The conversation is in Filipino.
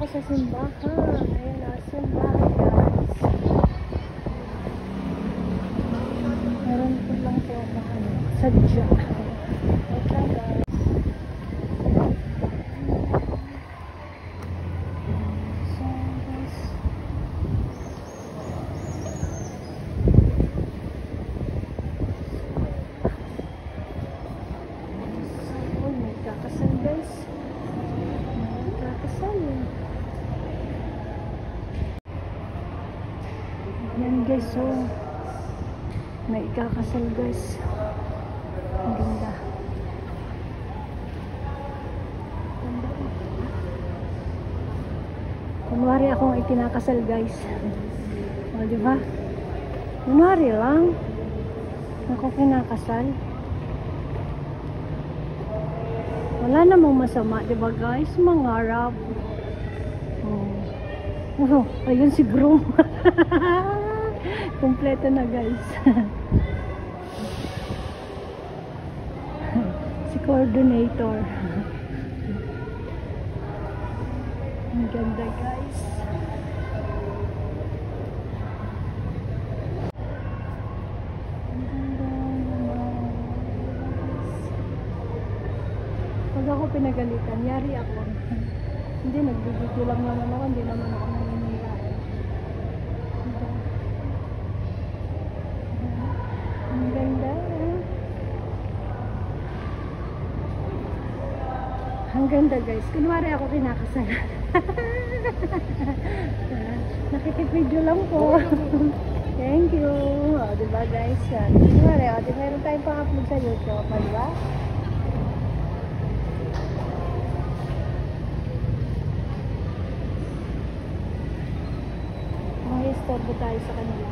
ako sa simbahan. Ayan na, simbahan guys. Meron po lang po ako sadya. Wait lang guys. So guys. Oh, may kakasal guys. Yan guys, so may ikakasal guys. Ang ganda. Kunwari akong ikinakasal guys. O diba? Kunwari lang ako kinakasal. Wala namang masama, diba guys? Mangarap. Oh, ayun si groom. Kompleto na guys. Si coordinator. Ang ganda guys. Pag ako pinagalitan, yari ako. Hindi, nagbibideo lang naman ako, hindi naman ako naninilain. Ang ganda. Ang ganda guys. Kunwari ako kinakasal. Nakikipideo lang po. Thank you. O, diba guys? Yan. Kunwari, o, diba meron tayong pang-upload sa YouTube. Diba? Mga istorbo tayo sa kanila.